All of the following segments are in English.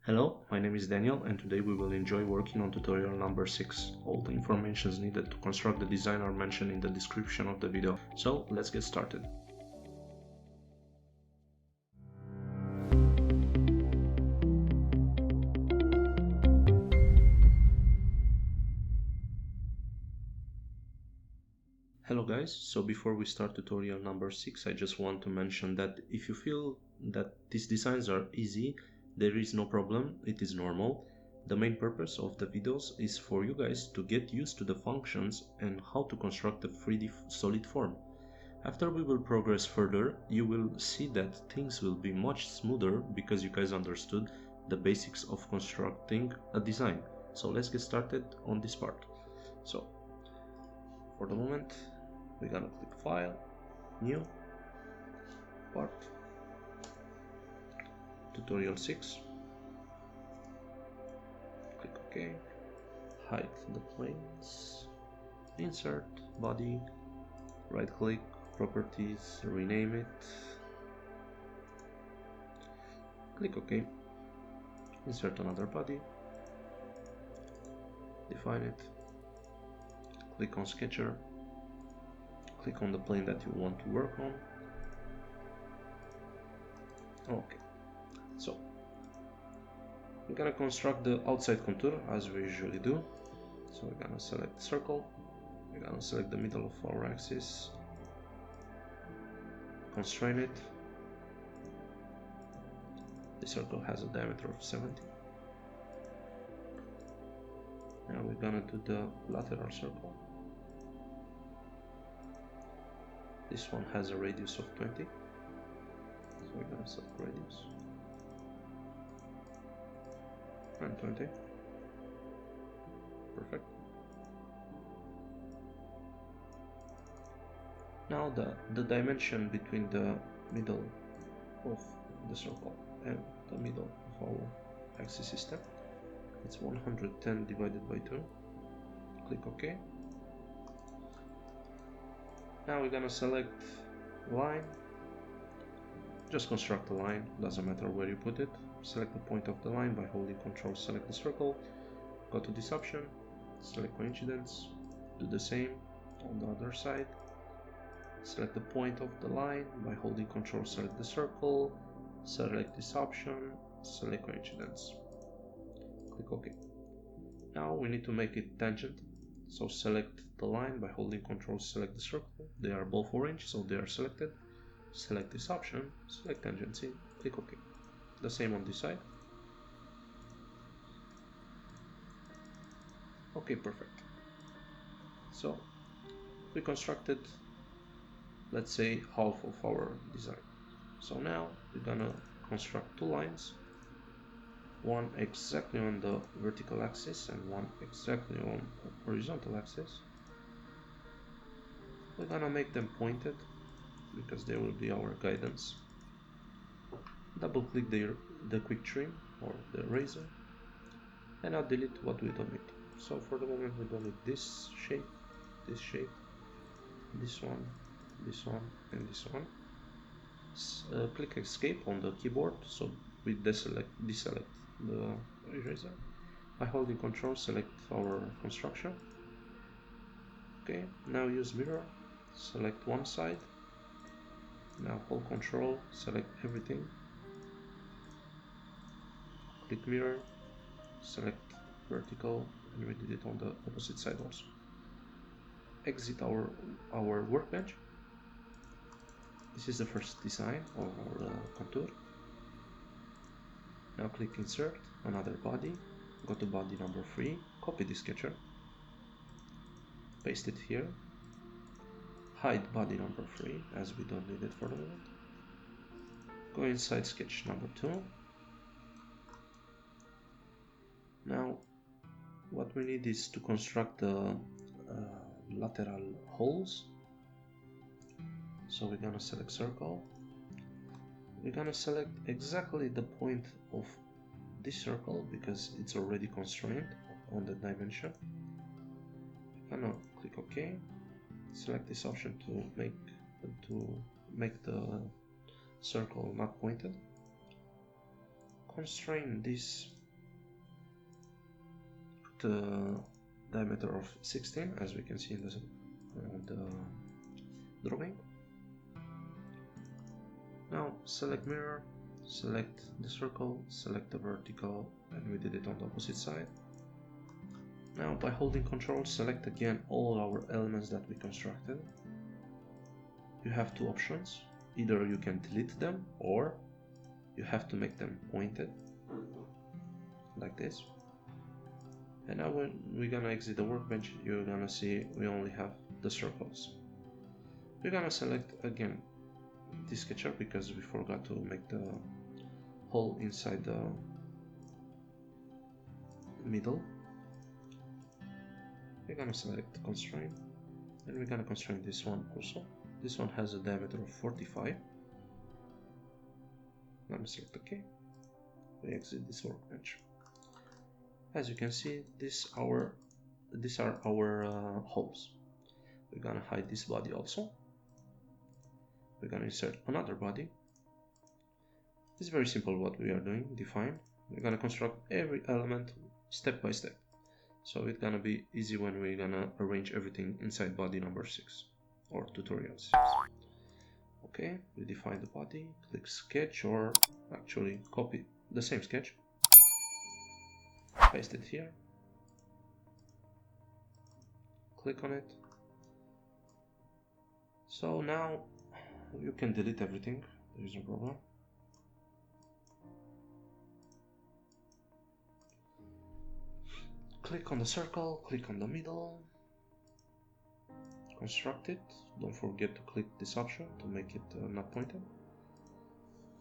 Hello, my name is Daniel and today we will enjoy working on tutorial number 6. All the information needed to construct the design are mentioned in the description of the video. So let's get started. Hello guys, so before we start tutorial number 6, I just want to mention that if you feel that these designs are easy, there is no problem, it is normal. The main purpose of the videos is for you guys to get used to the functions and how to construct a 3D solid form. After we will progress further, you will see that things will be much smoother because you guys understood the basics of constructing a design. So let's get started on this part. So for the moment, we're gonna click File, New, Part, Tutorial 6, click OK, hide the planes, Insert, Body, right click, Properties, rename it, click OK, insert another body, define it, click on Sketcher, click on the plane that you want to work on. Okay, so we're gonna construct the outside contour as we usually do. So we're gonna select circle, we're gonna select the middle of our axis, constrain it. The circle has a diameter of 70. Now we're gonna do the lateral circle. This one has a radius of 20, so we're gonna set radius and 20. Perfect. Now the dimension between the middle of the circle and the middle of our axis system, it's 110 divided by 2. Click OK. Now we're gonna select line, just construct a line, doesn't matter where you put it. Select the point of the line by holding Ctrl, select the circle, go to this option, select coincidence, do the same on the other side. Select the point of the line by holding Ctrl, select the circle, select this option, select coincidence, click OK. Now we need to make it tangent. So select the line by holding Ctrl, select the circle. They are both orange, so they are selected. Select this option, select tangency, click OK. The same on this side. Okay, perfect. So we constructed, let's say, half of our design. So now we're gonna construct two lines, one exactly on the vertical axis and one exactly on the horizontal axis. We're gonna make them pointed because they will be our guidance. Double click the quick trim or the eraser and now delete what we don't need. So for the moment we don't need this shape, this one, and this one. Click escape on the keyboard so we deselect the eraser. By holding Ctrl, select our construction. Okay, now use mirror, select one side. Now hold Ctrl, select everything. Click mirror, select vertical, and we did it on the opposite side also. Exit our workbench. This is the first design of our contour. Now click insert, another body, go to body number 3, copy the sketcher, paste it here, hide body number 3 as we don't need it for the moment. Go inside sketch number 2. Now what we need is to construct the lateral holes. So we're gonna select circle. We're gonna select exactly the point of this circle because it's already constrained on the dimension. We're gonna click OK. Select this option to make the circle not pointed. Constrain this diameter of 16, as we can see in the drawing. Now select mirror, select the circle, select the vertical, and we did it on the opposite side. Now by holding Ctrl, select again all our elements that we constructed. You have two options. Either you can delete them, or you have to make them pointed like this. And now when we're gonna exit the workbench, you're gonna see we only have the circles. We're gonna select again this sketcher because we forgot to make the hole inside the middle. We're gonna select constraint, and we're gonna constrain this one also. This one has a diameter of 45. Let me select OK. We exit this workbench. As you can see, these are our holes. We're gonna hide this body also. We're gonna insert another body. It's very simple what we are doing. Define. We're gonna construct every element step by step. So it's gonna be easy when we're gonna arrange everything inside body number 6 or tutorial 6. Okay, we define the body, click sketch, or actually copy the same sketch, paste it here, click on it. So now you can delete everything, there is no problem. Click on the circle, click on the middle, construct it. Don't forget to click this option to make it not pointed.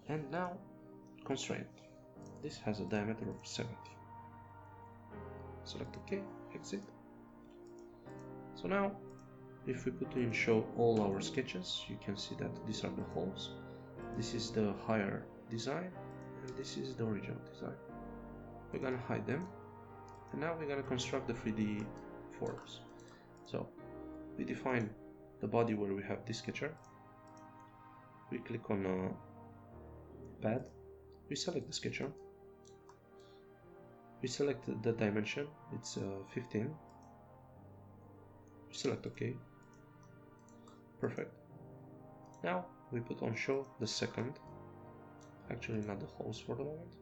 And now constraint. This has a diameter of 70. Select OK, exit. So now if we put in show all our sketches, you can see that these are the holes. This is the higher design, and this is the original design. We're gonna hide them, and now we're gonna construct the 3D forms. So we define the body where we have this sketcher. We click on pad, we select the sketcher, we select the dimension, it's 15, we select OK, perfect. Now we put on show the second, actually not the holes for the moment,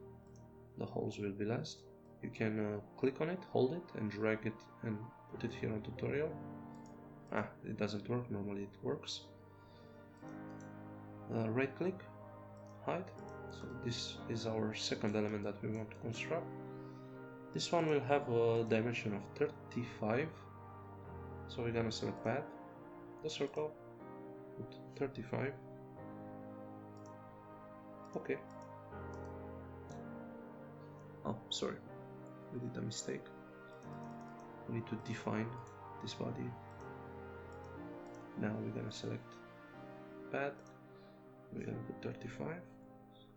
the holes will be last. You can click on it, hold it, and drag it and put it here on tutorial. It doesn't work, normally it works. Right click, hide. So this is our second element that we want to construct. This one will have a dimension of 35. So we're gonna select pad, the circle, put 35. Okay. Oh, sorry, we did a mistake. We need to define this body. Now we're gonna select pad, we're gonna put 35,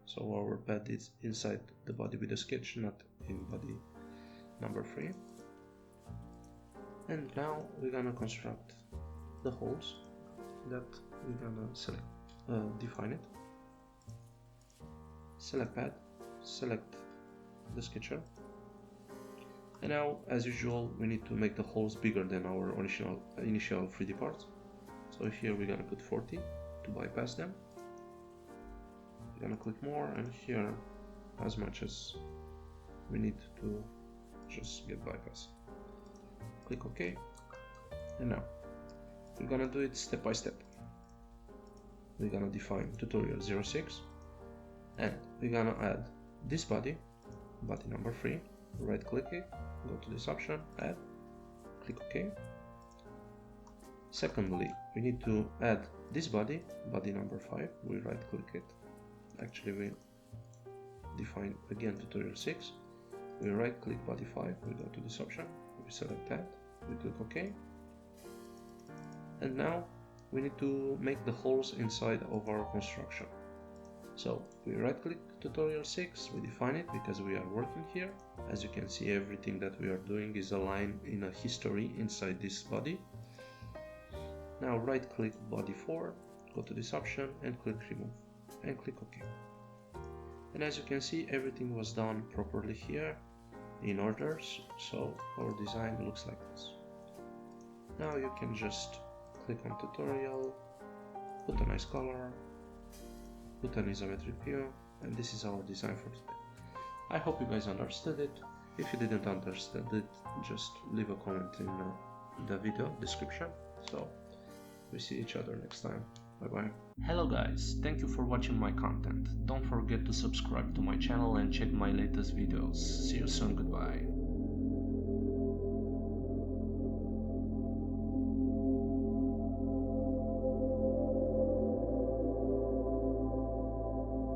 so our pad is inside the body with the sketch, not in body number 3. And now we're gonna construct the holes that we're gonna select, define it, select pad, select the sketcher, and now as usual we need to make the holes bigger than our initial 3D parts. So here we're gonna put 40 to bypass them. We're gonna click more, and here as much as we need to just get bypass. Click OK, and now we're gonna do it step by step. We're gonna define tutorial 06, and we're gonna add this body number 3, right click it, go to this option, add, click OK. Secondly, we need to add this body number 5, we right click it, actually we define again tutorial 6, we right click body 5, we go to this option, we select that, we click OK, and now we need to make the holes inside of our construction. So we right click tutorial 6, we define it because we are working here. As you can see, everything that we are doing is aligned in a history inside this body. Now right click body 4, go to this option and click remove, and click OK. And as you can see, everything was done properly here. in order, so our design looks like this. Now you can just click on tutorial, put a nice color, put an isometric view, and this is our design for today. I hope you guys understood it. If you didn't understand it, just leave a comment in the video description. So we see each other next time. Bye bye. Hello guys, thank you for watching my content. Don't forget to subscribe to my channel and check my latest videos. See you soon, goodbye.